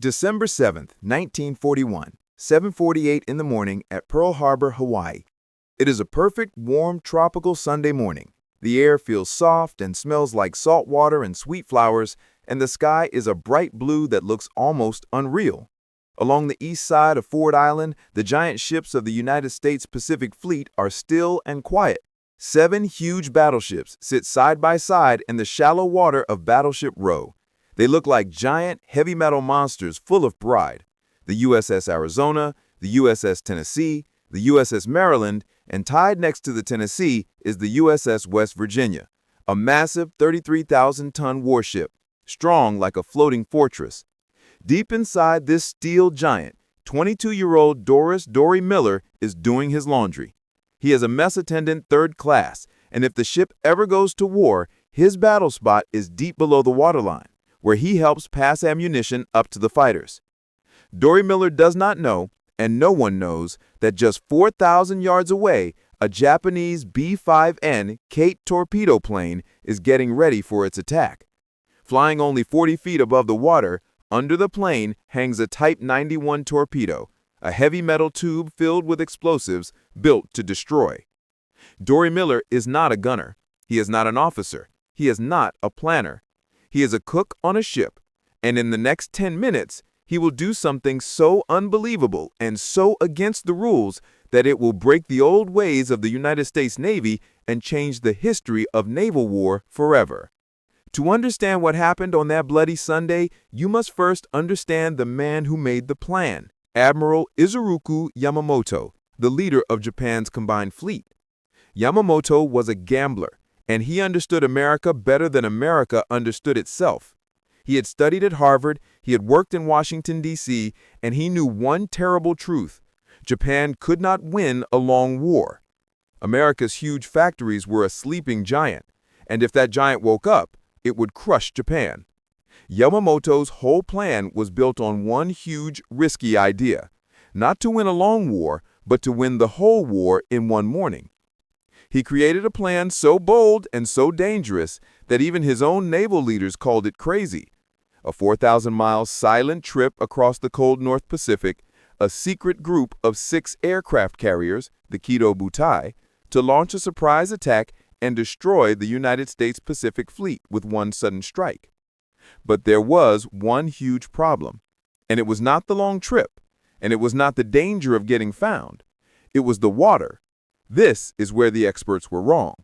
December 7th, 1941, 7:48 in the morning at Pearl Harbor, Hawaii. It is a perfect, warm, tropical Sunday morning. The air feels soft and smells like salt water and sweet flowers, and the sky is a bright blue that looks almost unreal. Along the east side of Ford Island, the giant ships of the United States Pacific Fleet are still and quiet. 7 huge battleships sit side by side in the shallow water of Battleship Row. They look like giant, heavy metal monsters full of pride. The USS Arizona, the USS Tennessee, the USS Maryland, and tied next to the Tennessee is the USS West Virginia, a massive 33,000-ton warship, strong like a floating fortress. Deep inside this steel giant, 22-year-old Doris "Dory" Miller is doing his laundry. He is a mess attendant 3rd class, and if the ship ever goes to war, his battle spot is deep below the waterline, where he helps pass ammunition up to the fighters. Dory Miller does not know, and no one knows, that just 4,000 yards away, a Japanese B-5N Kate torpedo plane is getting ready for its attack. Flying only 40 feet above the water, under the plane hangs a Type 91 torpedo, a heavy metal tube filled with explosives built to destroy. Dory Miller is not a gunner. He is not an officer. He is not a planner. He is a cook on a ship, and in the next 10 minutes, he will do something so unbelievable and so against the rules that it will break the old ways of the United States Navy and change the history of naval war forever. To understand what happened on that bloody Sunday, you must first understand the man who made the plan, Admiral Isoroku Yamamoto, the leader of Japan's combined fleet. Yamamoto was a gambler, and he understood America better than America understood itself. He had studied at Harvard, he had worked in Washington, D.C., and he knew one terrible truth: Japan could not win a long war. America's huge factories were a sleeping giant, and if that giant woke up, it would crush Japan. Yamamoto's whole plan was built on one huge, risky idea: not to win a long war, but to win the whole war in one morning. He created a plan so bold and so dangerous that even his own naval leaders called it crazy. A 4,000-mile silent trip across the cold North Pacific, a secret group of 6 aircraft carriers, the Kido Butai, to launch a surprise attack and destroy the United States Pacific Fleet with one sudden strike. But there was one huge problem, and it was not the long trip, and it was not the danger of getting found. It was the water. This is where the experts were wrong.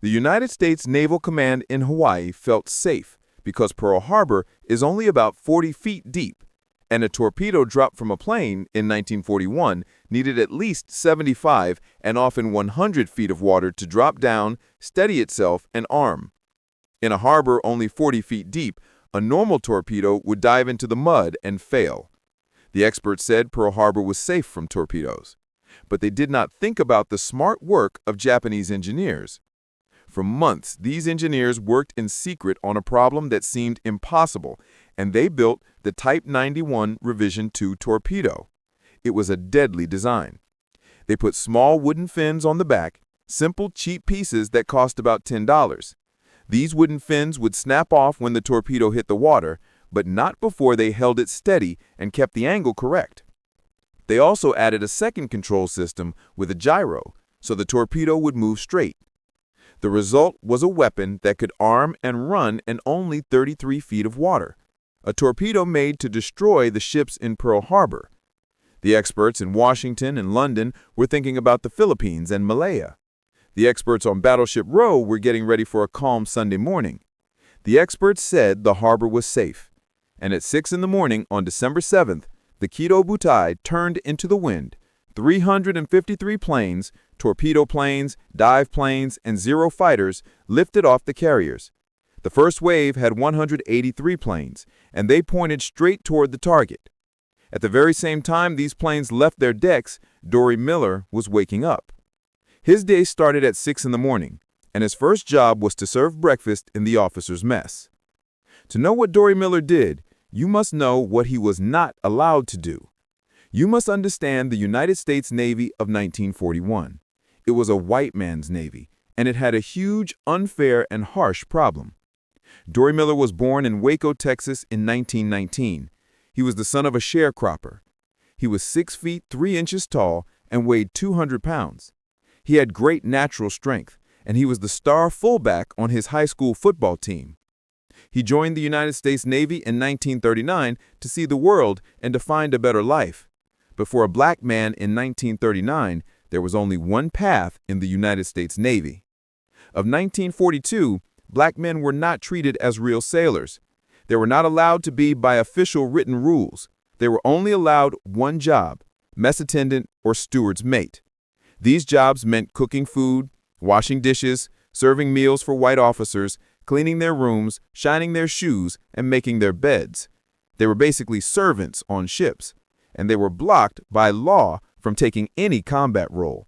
The United States Naval Command in Hawaii felt safe because Pearl Harbor is only about 40 feet deep, and a torpedo dropped from a plane in 1941 needed at least 75 and often 100 feet of water to drop down, steady itself, and arm. In a harbor only 40 feet deep, a normal torpedo would dive into the mud and fail. The experts said Pearl Harbor was safe from torpedoes, but they did not think about the smart work of Japanese engineers. For months, these engineers worked in secret on a problem that seemed impossible, and they built the Type 91 Revision 2 torpedo. It was a deadly design. They put small wooden fins on the back, simple, cheap pieces that cost about $10. These wooden fins would snap off when the torpedo hit the water, but not before they held it steady and kept the angle correct. They also added a second control system with a gyro, so the torpedo would move straight. The result was a weapon that could arm and run in only 33 feet of water, a torpedo made to destroy the ships in Pearl Harbor. The experts in Washington and London were thinking about the Philippines and Malaya. The experts on Battleship Row were getting ready for a calm Sunday morning. The experts said the harbor was safe, and at 6 in the morning on December 7th, the Kido Butai turned into the wind. 353 planes, torpedo planes, dive planes, and 0 fighters lifted off the carriers. The first wave had 183 planes, and they pointed straight toward the target. At the very same time these planes left their decks, Dory Miller was waking up. His day started at 6 in the morning, and his first job was to serve breakfast in the officers' mess. To know what Dory Miller did, you must know what he was not allowed to do. You must understand the United States Navy of 1941. It was a white man's Navy, and it had a huge, unfair, and harsh problem. Dory Miller was born in Waco, Texas in 1919. He was the son of a sharecropper. He was 6 feet 3 inches tall and weighed 200 pounds. He had great natural strength, and he was the star fullback on his high school football team. He joined the United States Navy in 1939 to see the world and to find a better life. But for a black man in 1939, there was only one path in the United States Navy. Of 1942, black men were not treated as real sailors. They were not allowed to be by official written rules. They were only allowed one job, mess attendant or steward's mate. These jobs meant cooking food, washing dishes, serving meals for white officers, cleaning their rooms, shining their shoes, and making their beds. They were basically servants on ships, and they were blocked by law from taking any combat role.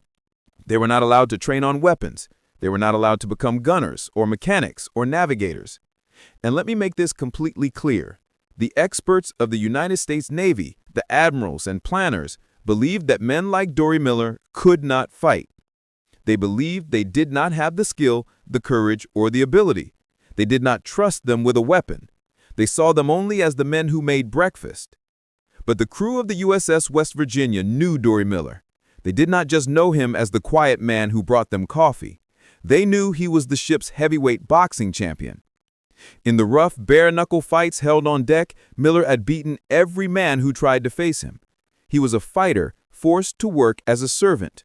They were not allowed to train on weapons. They were not allowed to become gunners or mechanics or navigators. And let me make this completely clear. The experts of the United States Navy, the admirals and planners, believed that men like Dory Miller could not fight. They believed they did not have the skill, the courage, or the ability. They did not trust them with a weapon. They saw them only as the men who made breakfast. But the crew of the USS West Virginia knew Dory Miller. They did not just know him as the quiet man who brought them coffee. They knew he was the ship's heavyweight boxing champion. In the rough, bare-knuckle fights held on deck, Miller had beaten every man who tried to face him. He was a fighter forced to work as a servant.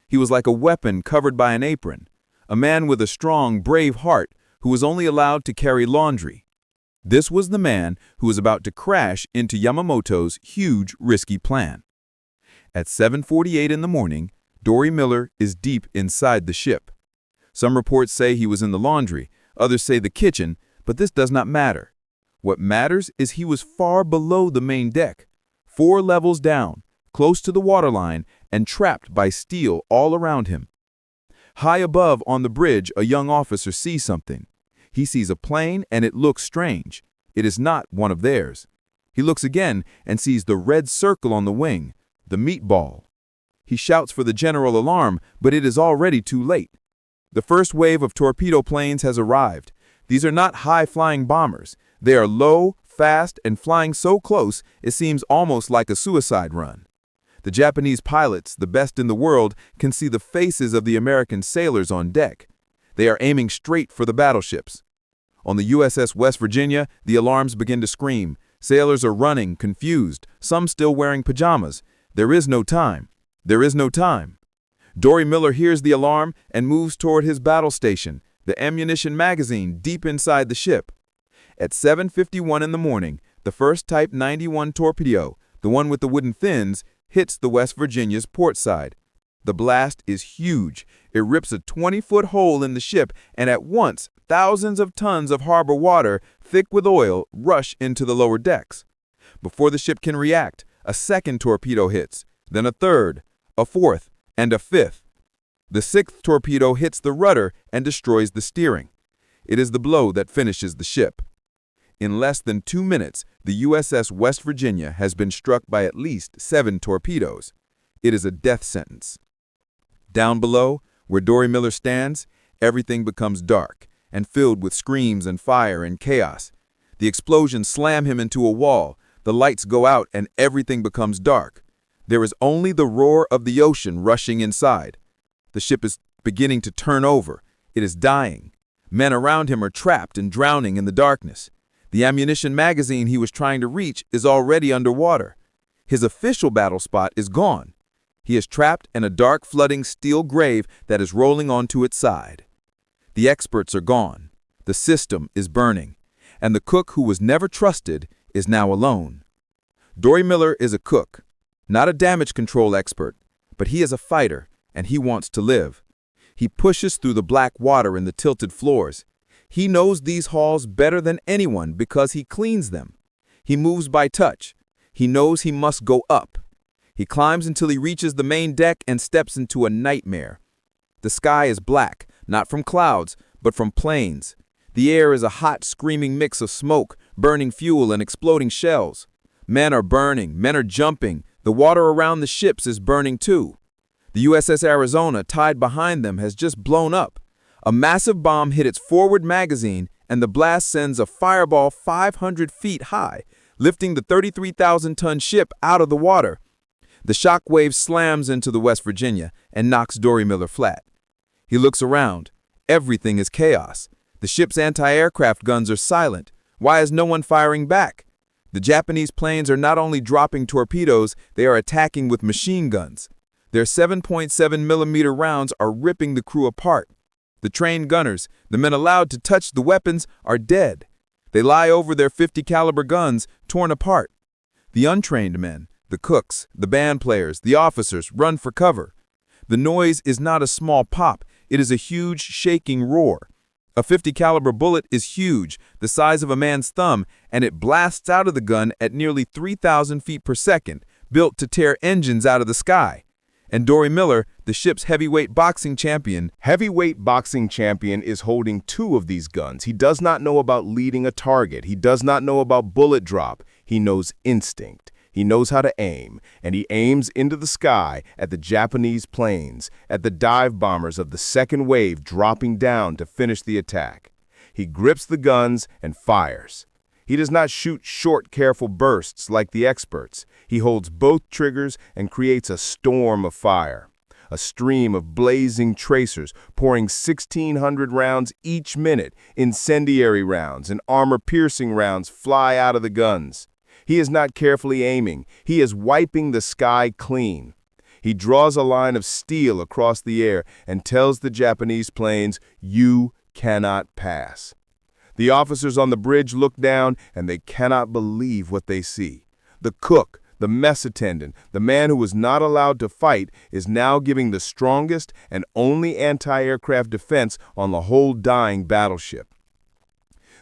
He was like a weapon covered by an apron, a man with a strong, brave heart who was only allowed to carry laundry. This was the man who was about to crash into Yamamoto's huge, risky plan. At 7:48 in the morning, Dory Miller is deep inside the ship. Some reports say he was in the laundry, others say the kitchen, but this does not matter. What matters is he was far below the main deck, 4 levels down, close to the waterline, and trapped by steel all around him. High above on the bridge, a young officer sees something. He sees a plane, and it looks strange. It is not one of theirs. He looks again and sees the red circle on the wing, the meatball. He shouts for the general alarm, but it is already too late. The first wave of torpedo planes has arrived. These are not high-flying bombers. They are low, fast, and flying so close it seems almost like a suicide run. The Japanese pilots, the best in the world, can see the faces of the American sailors on deck. They are aiming straight for the battleships. On the USS West Virginia, the alarms begin to scream. Sailors are running, confused, some still wearing pajamas. There is no time. There is no time. Dory Miller hears the alarm and moves toward his battle station, the ammunition magazine deep inside the ship. At 7:51 in the morning, the first Type 91 torpedo, the one with the wooden fins, hits the West Virginia's port side. The blast is huge. It rips a 20-foot hole in the ship, and at once, thousands of tons of harbor water, thick with oil, rush into the lower decks. Before the ship can react, a second torpedo hits, then a third, a fourth, and a fifth. The 6th torpedo hits the rudder and destroys the steering. It is the blow that finishes the ship. In less than 2 minutes, the USS West Virginia has been struck by at least 7 torpedoes. It is a death sentence. Down below, where Dory Miller stands, everything becomes dark and filled with screams and fire and chaos. The explosions slam him into a wall, the lights go out, and everything becomes dark. There is only the roar of the ocean rushing inside. The ship is beginning to turn over. It is dying. Men around him are trapped and drowning in the darkness. The ammunition magazine he was trying to reach is already underwater. His official battle spot is gone. He is trapped in a dark, flooding steel grave that is rolling onto its side. The experts are gone. The system is burning. And the cook who was never trusted is now alone. Dory Miller is a cook, not a damage control expert, but he is a fighter, and he wants to live. He pushes through the black water in the tilted floors. He knows these halls better than anyone because he cleans them. He moves by touch. He knows he must go up. He climbs until he reaches the main deck and steps into a nightmare. The sky is black, not from clouds, but from planes. The air is a hot, screaming mix of smoke, burning fuel, and exploding shells. Men are burning, men are jumping. The water around the ships is burning too. The USS Arizona, tied behind them, has just blown up. A massive bomb hit its forward magazine, and the blast sends a fireball 500 feet high, lifting the 33,000-ton ship out of the water. The shock wave slams into the West Virginia and knocks Dory Miller flat. He looks around. Everything is chaos. The ship's anti-aircraft guns are silent. Why is no one firing back? The Japanese planes are not only dropping torpedoes, they are attacking with machine guns. Their 7.7mm rounds are ripping the crew apart. The trained gunners, the men allowed to touch the weapons, are dead. They lie over their 50 caliber guns, torn apart. The untrained men, the cooks, the band players, the officers run for cover. The noise is not a small pop, it is a huge shaking roar. A 50 caliber bullet is huge, the size of a man's thumb, and it blasts out of the gun at nearly 3,000 feet per second, built to tear engines out of the sky. And Dory Miller, the ship's heavyweight boxing champion, is holding 2 of these guns. He does not know about leading a target. He does not know about bullet drop. He knows instinct. He knows how to aim, and he aims into the sky at the Japanese planes, at the dive bombers of the second wave dropping down to finish the attack. He grips the guns and fires. He does not shoot short, careful bursts like the experts. He holds both triggers and creates a storm of fire. A stream of blazing tracers pouring 1,600 rounds each minute, incendiary rounds and armor-piercing rounds fly out of the guns. He is not carefully aiming. He is wiping the sky clean. He draws a line of steel across the air and tells the Japanese planes, "You cannot pass." The officers on the bridge look down and they cannot believe what they see. The cook, the mess attendant, the man who was not allowed to fight, is now giving the strongest and only anti-aircraft defense on the whole dying battleship.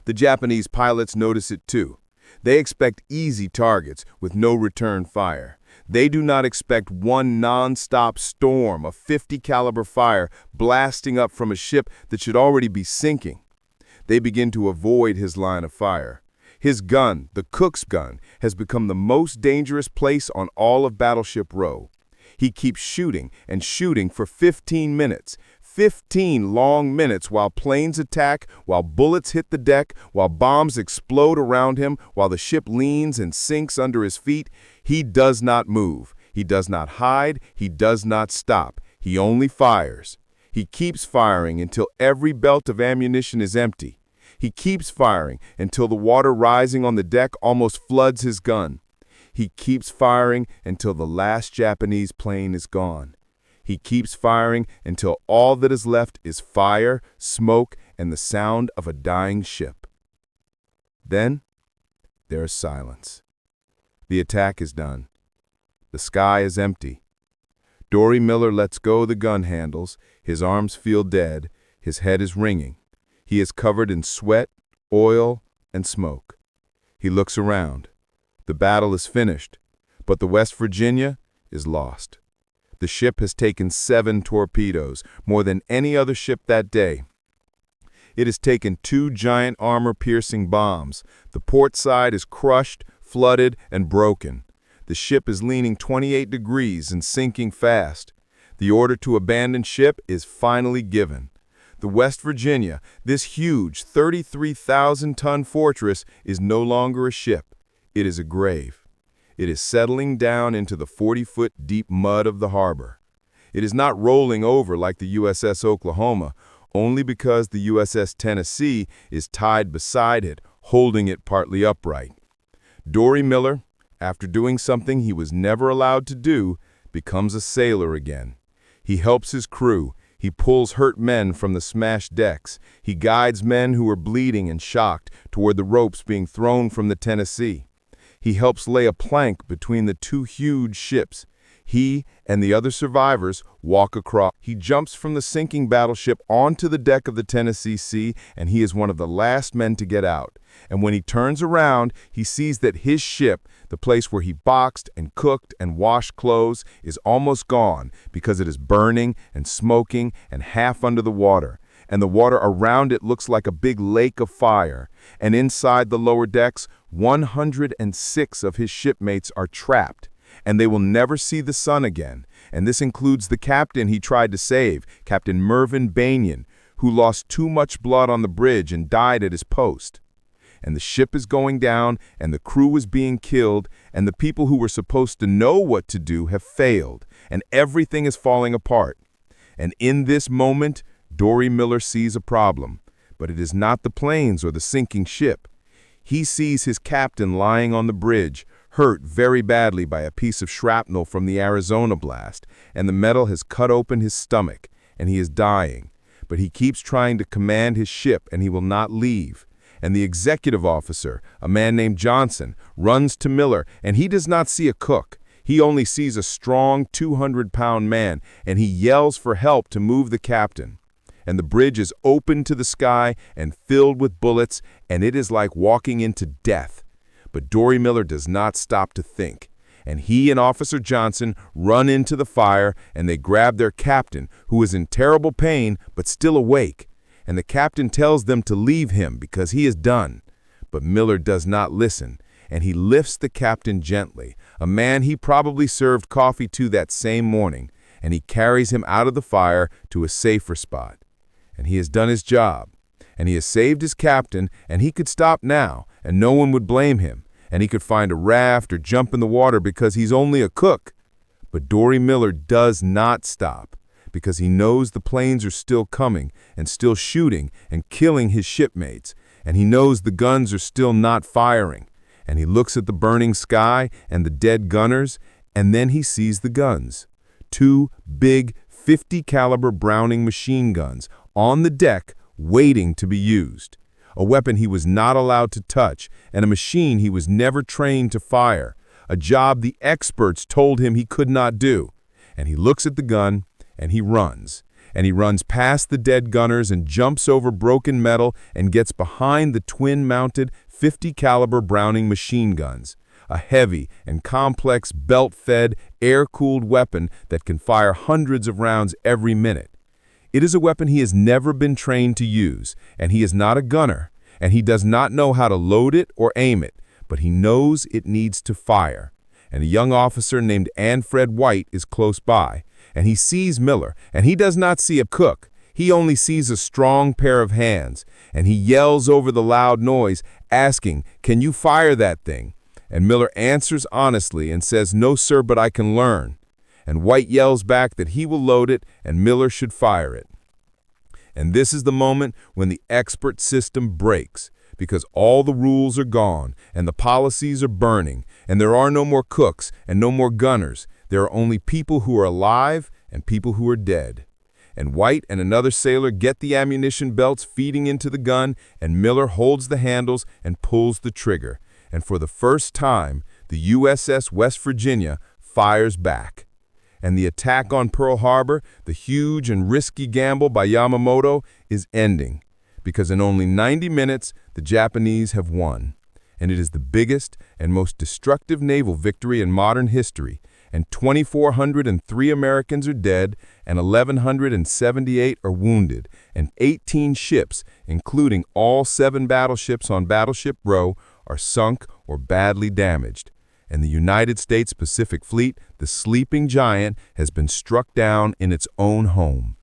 The Japanese pilots notice it too. They expect easy targets with no return fire. They do not expect one non-stop storm of 50 caliber fire blasting up from a ship that should already be sinking. They begin to avoid his line of fire. His gun, the cook's gun, has become the most dangerous place on all of Battleship Row. He keeps shooting and shooting for 15 minutes. 15 long minutes while planes attack, while bullets hit the deck, while bombs explode around him, while the ship leans and sinks under his feet. He does not move. He does not hide. He does not stop. He only fires. He keeps firing until every belt of ammunition is empty. He keeps firing until the water rising on the deck almost floods his gun. He keeps firing until the last Japanese plane is gone. He keeps firing until all that is left is fire, smoke, and the sound of a dying ship. Then there is silence. The attack is done. The sky is empty. Dory Miller lets go the gun handles. His arms feel dead. His head is ringing. He is covered in sweat, oil, and smoke. He looks around. The battle is finished, but the West Virginia is lost. The ship has taken 7 torpedoes, more than any other ship that day. It has taken 2 giant armor-piercing bombs. The port side is crushed, flooded, and broken. The ship is leaning 28 degrees and sinking fast. The order to abandon ship is finally given. The West Virginia, this huge 33,000-ton fortress, is no longer a ship. It is a grave. It is settling down into the 40-foot deep mud of the harbor. It is not rolling over like the USS Oklahoma, only because the USS Tennessee is tied beside it, holding it partly upright. Dory Miller, after doing something he was never allowed to do, becomes a sailor again. He helps his crew. He pulls hurt men from the smashed decks. He guides men who are bleeding and shocked toward the ropes being thrown from the Tennessee. He helps lay a plank between the 2 huge ships. He and the other survivors walk across. He jumps from the sinking battleship onto the deck of the Tennessee, and he is one of the last men to get out. And when he turns around, he sees that his ship, the place where he boxed and cooked and washed clothes, is almost gone because it is burning and smoking and half under the water. And the water around it looks like a big lake of fire. And inside the lower decks, 106 of his shipmates are trapped, and they will never see the sun again. And this includes the captain he tried to save, Captain Mervyn Banyan, who lost too much blood on the bridge and died at his post. and the ship is going down, and the crew is being killed, and the people who were supposed to know what to do have failed, and everything is falling apart. And in this moment, Dory Miller sees a problem, but it is not the planes or the sinking ship. He sees his captain lying on the bridge, hurt very badly by a piece of shrapnel from the Arizona blast, and the metal has cut open his stomach, and he is dying. But he keeps trying to command his ship, and he will not leave. And the executive officer, a man named Johnson, runs to Miller, and he does not see a cook. He only sees a strong 200-pound man, and he yells for help to move the captain. And the bridge is open to the sky and filled with bullets, and it is like walking into death. But Dory Miller does not stop to think, and he and Officer Johnson run into the fire, and they grab their captain, who is in terrible pain but still awake. And the captain tells them to leave him because he is done. But Miller does not listen, and he lifts the captain gently, a man he probably served coffee to that same morning, and he carries him out of the fire to a safer spot. And he has done his job, and he has saved his captain, and he could stop now, and no one would blame him, and he could find a raft or jump in the water because he's only a cook. But Dory Miller does not stop, because he knows the planes are still coming and still shooting and killing his shipmates, and he knows the guns are still not firing. And he looks at the burning sky and the dead gunners, and then he sees the guns. 2 big 50 caliber Browning machine guns on the deck waiting to be used. A weapon he was not allowed to touch, and a machine he was never trained to fire, a job the experts told him he could not do. And he looks at the gun, and he runs past the dead gunners and jumps over broken metal and gets behind the twin-mounted 50 caliber Browning machine guns, a heavy and complex belt-fed, air-cooled weapon that can fire hundreds of rounds every minute. It is a weapon he has never been trained to use, and he is not a gunner, and he does not know how to load it or aim it, but he knows it needs to fire. And a young officer named Anfred White is close by, and he sees Miller, and he does not see a cook. He only sees a strong pair of hands, and he yells over the loud noise, asking, "Can you fire that thing?" And Miller answers honestly and says, "No, sir, but I can learn." And White yells back that he will load it and Miller should fire it. And this is the moment when the expert system breaks, because all the rules are gone and the policies are burning, and there are no more cooks and no more gunners. There are only people who are alive and people who are dead. And White and another sailor get the ammunition belts feeding into the gun, and Miller holds the handles and pulls the trigger. And for the first time, the USS West Virginia fires back. And the attack on Pearl Harbor, the huge and risky gamble by Yamamoto, is ending, because in only 90 minutes, the Japanese have won. And it is the biggest and most destructive naval victory in modern history, and 2,403 Americans are dead, and 1,178 are wounded, and 18 ships, including all 7 battleships on Battleship Row, are sunk or badly damaged. And the United States Pacific Fleet, the sleeping giant, has been struck down in its own home.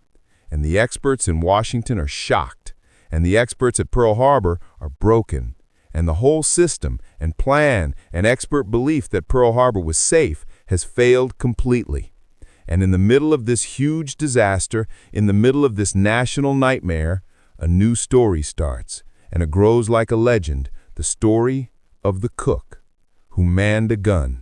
And the experts in Washington are shocked, and the experts at Pearl Harbor are broken. And the whole system and plan and expert belief that Pearl Harbor was safe has failed completely. And in the middle of this huge disaster, in the middle of this national nightmare, a new story starts, and it grows like a legend, the story of the cook who manned a gun.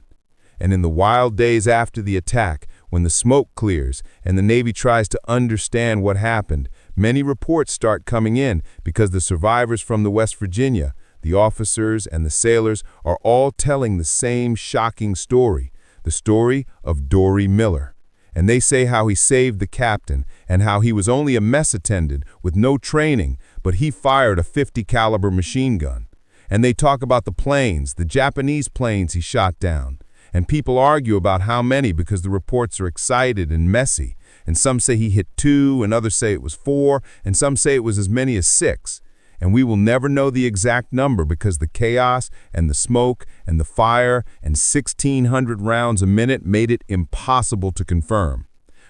And in the wild days after the attack, when the smoke clears and the Navy tries to understand what happened, many reports start coming in because the survivors from the West Virginia, the officers and the sailors, are all telling the same shocking story, the story of Dory Miller. And they say how he saved the captain and how he was only a mess attendant with no training, but he fired a 50 caliber machine gun. And they talk about the planes, the Japanese planes he shot down. And people argue about how many because the reports are excited and messy. And some say he hit 2, and others say it was 4, and some say it was as many as 6. And we will never know the exact number because the chaos and the smoke and the fire and 1,600 rounds a minute made it impossible to confirm.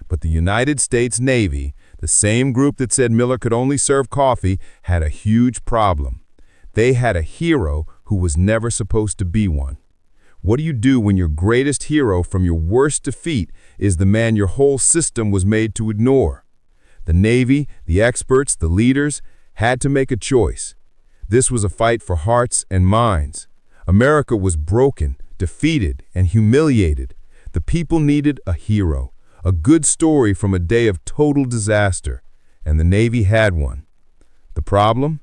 But the United States Navy, the same group that said Miller could only serve coffee, had a huge problem. They had a hero who was never supposed to be one. What do you do when your greatest hero from your worst defeat is the man your whole system was made to ignore? The Navy, the experts, the leaders had to make a choice. This was a fight for hearts and minds. America was broken, defeated, and humiliated. The people needed a hero, a good story from a day of total disaster, and the Navy had one. The problem?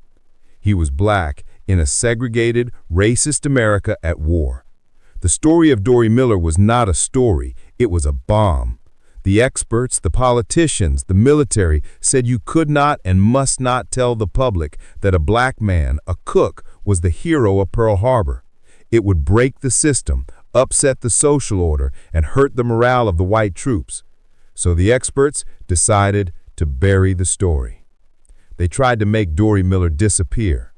He was black in a segregated, racist America at war. The story of Dory Miller was not a story, it was a bomb. The experts, the politicians, the military said you could not and must not tell the public that a black man, a cook, was the hero of Pearl Harbor. It would break the system, upset the social order, and hurt the morale of the white troops. So the experts decided to bury the story. They tried to make Dory Miller disappear.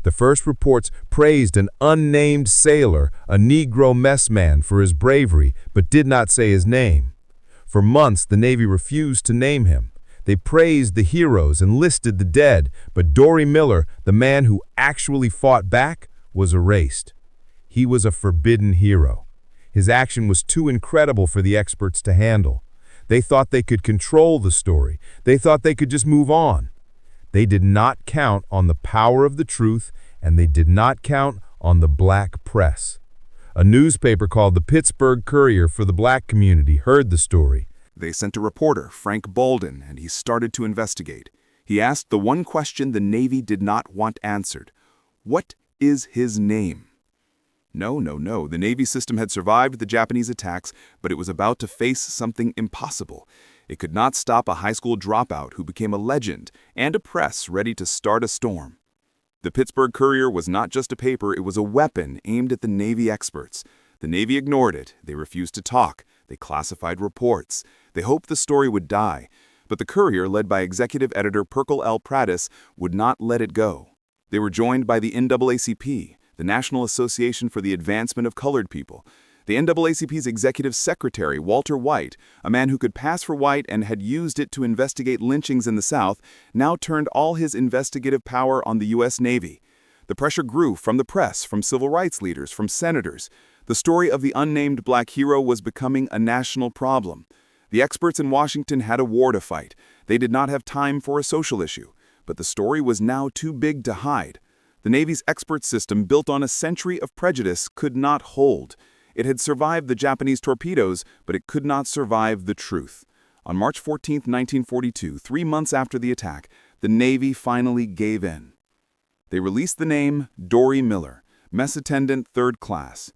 The first reports praised an unnamed sailor, a Negro messman, for his bravery, but did not say his name. For months, the Navy refused to name him. They praised the heroes and listed the dead, but Dory Miller, the man who actually fought back, was erased. He was a forbidden hero. His action was too incredible for the experts to handle. They thought they could control the story. They thought they could just move on. They did not count on the power of the truth, and they did not count on the black press. A newspaper called the Pittsburgh Courier for the black community heard the story. They sent a reporter, Frank Bolden, and he started to investigate. He asked the one question the Navy did not want answered. What is his name? No. The Navy system had survived the Japanese attacks, but it was about to face something impossible. It could not stop a high school dropout who became a legend and a press ready to start a storm. The Pittsburgh Courier was not just a paper, it was a weapon aimed at the Navy experts. The Navy ignored it. They refused to talk. They classified reports. They hoped the story would die. But the Courier, led by executive editor Perkle L. Prattis, would not let it go. They were joined by the NAACP, the National Association for the Advancement of Colored People. The NAACP's executive secretary, Walter White, a man who could pass for white and had used it to investigate lynchings in the South, now turned all his investigative power on the U.S. Navy. The pressure grew from the press, from civil rights leaders, from senators. The story of the unnamed black hero was becoming a national problem. The experts in Washington had a war to fight. They did not have time for a social issue. But the story was now too big to hide. The Navy's expert system, built on a century of prejudice, could not hold. It had survived the Japanese torpedoes, but it could not survive the truth. On March 14, 1942, 3 months after the attack, the Navy finally gave in. They released the name Dory Miller, Mess Attendant 3rd Class.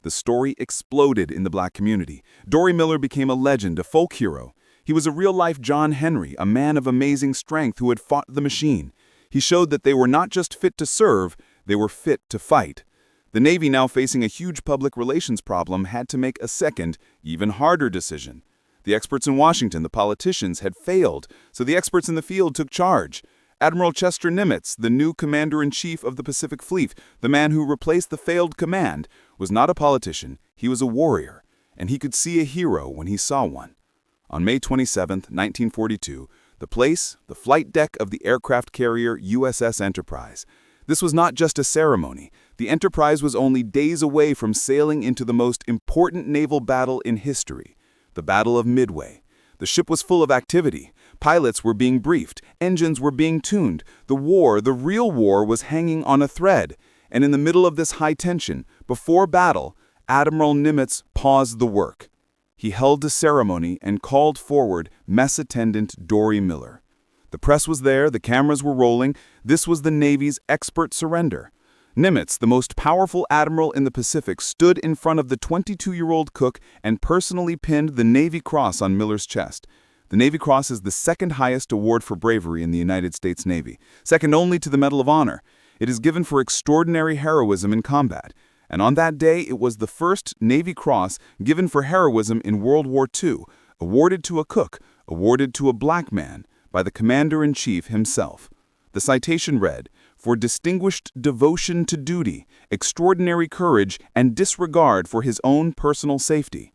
The story exploded in the black community. Dory Miller became a legend, a folk hero. He was a real-life John Henry, a man of amazing strength who had fought the machine. He showed that they were not just fit to serve, they were fit to fight. The Navy, now facing a huge public relations problem, had to make a second, even harder decision. The experts in Washington, the politicians, had failed, so the experts in the field took charge. Admiral Chester Nimitz, the new commander-in-chief of the Pacific Fleet, the man who replaced the failed command, was not a politician, he was a warrior, and he could see a hero when he saw one. On May 27, 1942, the flight deck of the aircraft carrier USS Enterprise. This was not just a ceremony. The Enterprise was only days away from sailing into the most important naval battle in history, the Battle of Midway. The ship was full of activity. Pilots were being briefed. Engines were being tuned. The war, the real war, was hanging on a thread. And in the middle of this high tension, before battle, Admiral Nimitz paused the work. He held a ceremony and called forward Mess Attendant Dory Miller. The press was there, the cameras were rolling. This was the Navy's expert surrender. Nimitz, the most powerful admiral in the Pacific, stood in front of the 22-year-old cook and personally pinned the Navy Cross on Miller's chest. The Navy Cross is the second highest award for bravery in the United States Navy, second only to the Medal of Honor. It is given for extraordinary heroism in combat. And on that day, it was the first Navy Cross given for heroism in World War II, awarded to a cook, awarded to a black man, by the Commander-in-Chief himself. The citation read, "For distinguished devotion to duty, extraordinary courage, and disregard for his own personal safety."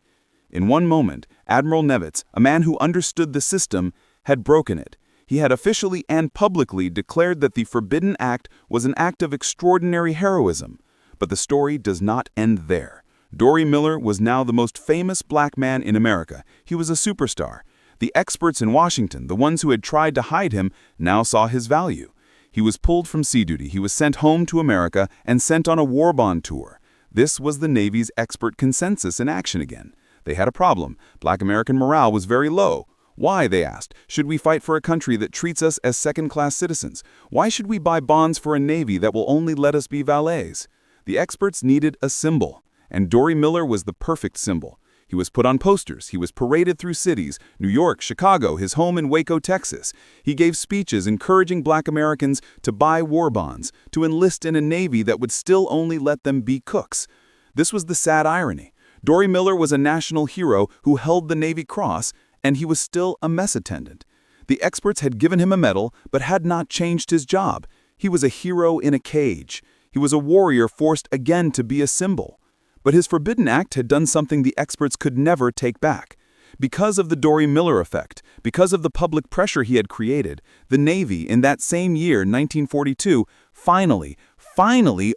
In one moment, Admiral Nimitz, a man who understood the system, had broken it. He had officially and publicly declared that the Forbidden Act was an act of extraordinary heroism. But the story does not end there. Dory Miller was now the most famous black man in America. He was a superstar. The experts in Washington, the ones who had tried to hide him, now saw his value. He was pulled from sea duty, he was sent home to America, and sent on a war bond tour. This was the Navy's expert consensus in action again. They had a problem. Black American morale was very low. Why, they asked, should we fight for a country that treats us as second-class citizens? Why should we buy bonds for a Navy that will only let us be valets? The experts needed a symbol, and Dory Miller was the perfect symbol. He was put on posters, he was paraded through cities, New York, Chicago, his home in Waco, Texas. He gave speeches encouraging black Americans to buy war bonds, to enlist in a Navy that would still only let them be cooks. This was the sad irony. Dory Miller was a national hero who held the Navy Cross, and he was still a mess attendant. The experts had given him a medal, but had not changed his job. He was a hero in a cage. He was a warrior forced again to be a symbol. But his Forbidden Act had done something the experts could never take back. Because of the Dory Miller effect, because of the public pressure he had created, the Navy, in that same year, 1942, finally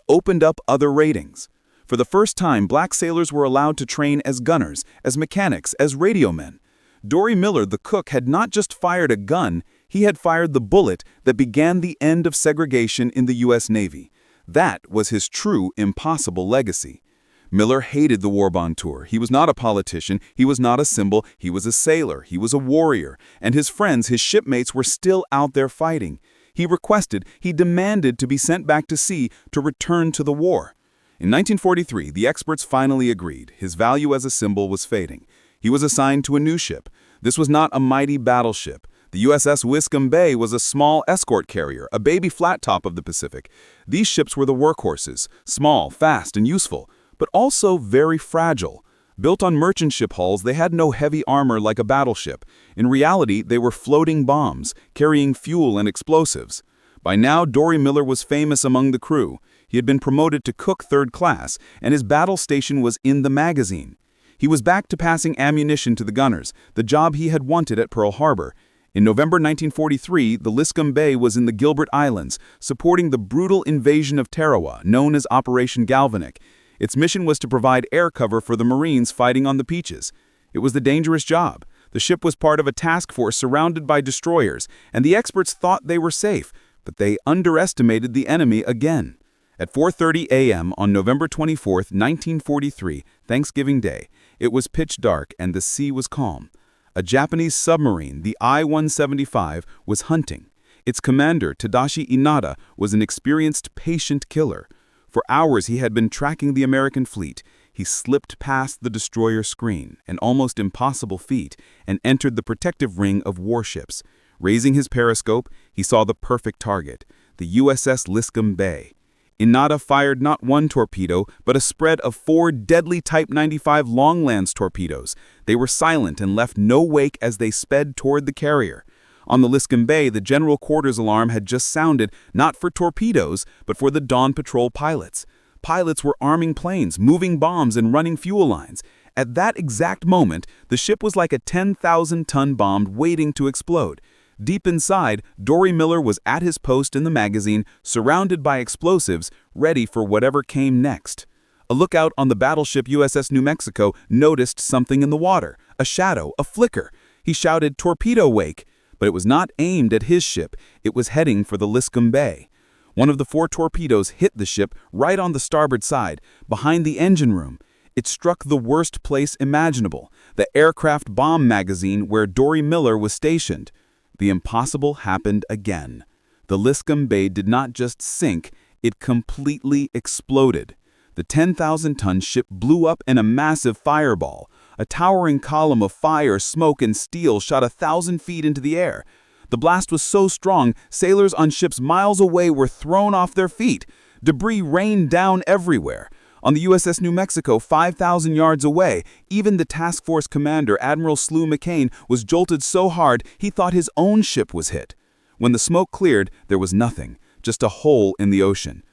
opened up other ratings. For the first time, black sailors were allowed to train as gunners, as mechanics, as radio men. Dory Miller, the cook, had not just fired a gun, he had fired the bullet that began the end of segregation in the U.S. Navy. That was his true, impossible legacy. Miller hated the war bond tour. He was not a politician, he was not a symbol, he was a sailor, he was a warrior, and his friends, his shipmates, were still out there fighting. He requested, he demanded to be sent back to sea to return to the war. In 1943, the experts finally agreed. His value as a symbol was fading. He was assigned to a new ship. This was not a mighty battleship. The USS Wiscombe Bay was a small escort carrier, a baby flat top of the Pacific. These ships were the workhorses, small, fast, and useful, but also very fragile. Built on merchant ship hulls, they had no heavy armor like a battleship. In reality, they were floating bombs, carrying fuel and explosives. By now, Dory Miller was famous among the crew. He had been promoted to cook third class, and his battle station was in the magazine. He was back to passing ammunition to the gunners, the job he had wanted at Pearl Harbor. In November 1943, the Wiscombe Bay was in the Gilbert Islands, supporting the brutal invasion of Tarawa, known as Operation Galvanic. Its mission was to provide air cover for the Marines fighting on the Peaches. It was the dangerous job. The ship was part of a task force surrounded by destroyers, and the experts thought they were safe, but they underestimated the enemy again. At 4:30 a.m. on November 24, 1943, Thanksgiving Day, it was pitch dark and the sea was calm. A Japanese submarine, the I-175, was hunting. Its commander, Tadashi Inada, was an experienced, patient killer. For hours he had been tracking the American fleet. He slipped past the destroyer screen, an almost impossible feat, and entered the protective ring of warships. Raising his periscope, he saw the perfect target, the USS Wiscombe Bay. Inada fired not one torpedo, but a spread of 4 deadly Type 95 Longlands torpedoes. They were silent and left no wake as they sped toward the carrier. On the Wiscombe Bay, the general quarters alarm had just sounded, not for torpedoes, but for the dawn patrol pilots. Pilots were arming planes, moving bombs, and running fuel lines. At that exact moment, the ship was like a 10,000-ton bomb waiting to explode. Deep inside, Dory Miller was at his post in the magazine, surrounded by explosives, ready for whatever came next. A lookout on the battleship USS New Mexico noticed something in the water, a shadow, a flicker. He shouted, "Torpedo wake!" But it was not aimed at his ship. It was heading for the Wiscombe Bay. One of the 4 torpedoes hit the ship right on the starboard side, behind the engine room. It struck the worst place imaginable, the aircraft bomb magazine where Dory Miller was stationed. The impossible happened again. The Wiscombe Bay did not just sink, it completely exploded. The 10,000-ton ship blew up in a massive fireball. A towering column of fire, smoke, and steel shot 1,000 feet into the air. The blast was so strong, sailors on ships miles away were thrown off their feet. Debris rained down everywhere. On the USS New Mexico, 5,000 yards away, even the task force commander, Admiral Slew McCain, was jolted so hard he thought his own ship was hit. When the smoke cleared, there was nothing, just a hole in the ocean.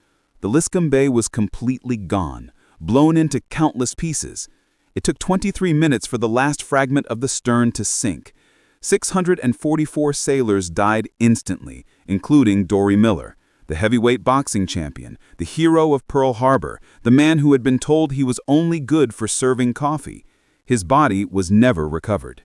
The Wiscombe Bay was completely gone, blown into countless pieces. It took 23 minutes for the last fragment of the stern to sink. 644 sailors died instantly, including Dory Miller, the heavyweight boxing champion, the hero of Pearl Harbor, the man who had been told he was only good for serving coffee. His body was never recovered.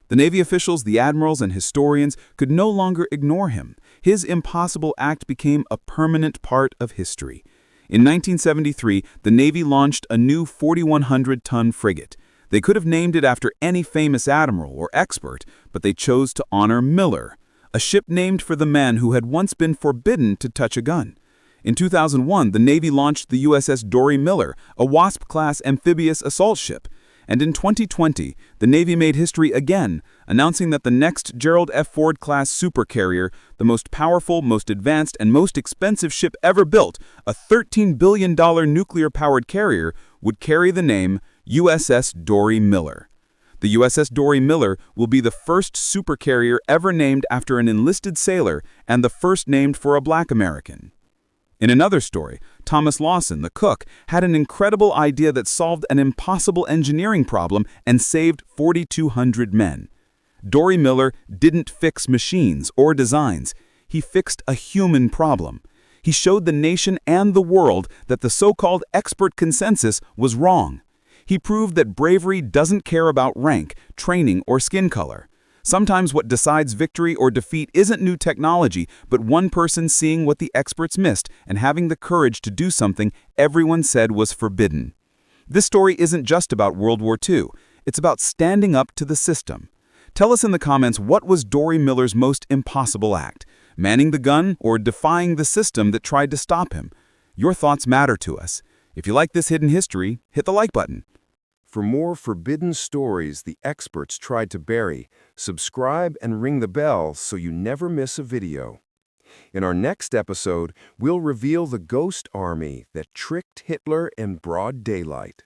The Navy officials, the admirals, and historians could no longer ignore him. His impossible act became a permanent part of history. In 1973, the Navy launched a new 4,100-ton frigate. They could have named it after any famous admiral or expert, but they chose to honor Miller, a ship named for the man who had once been forbidden to touch a gun. In 2001, the Navy launched the USS Dory Miller, a Wasp-class amphibious assault ship. And in 2020, the Navy made history again, announcing that the next Gerald F. Ford-class supercarrier, the most powerful, most advanced, and most expensive ship ever built, a $13 billion nuclear-powered carrier, would carry the name USS Dory Miller. The USS Dory Miller will be the first supercarrier ever named after an enlisted sailor and the first named for a Black American. In another story, Thomas Lawson, the cook, had an incredible idea that solved an impossible engineering problem and saved 4,200 men. Dory Miller didn't fix machines or designs. He fixed a human problem. He showed the nation and the world that the so-called expert consensus was wrong. He proved that bravery doesn't care about rank, training, or skin color. Sometimes what decides victory or defeat isn't new technology, but one person seeing what the experts missed and having the courage to do something everyone said was forbidden. This story isn't just about World War II. It's about standing up to the system. Tell us in the comments, what was Dory Miller's most impossible act? Manning the gun or defying the system that tried to stop him? Your thoughts matter to us. If you like this hidden history, hit the like button. For more forbidden stories the experts tried to bury, subscribe and ring the bell so you never miss a video. In our next episode, we'll reveal the ghost army that tricked Hitler in broad daylight.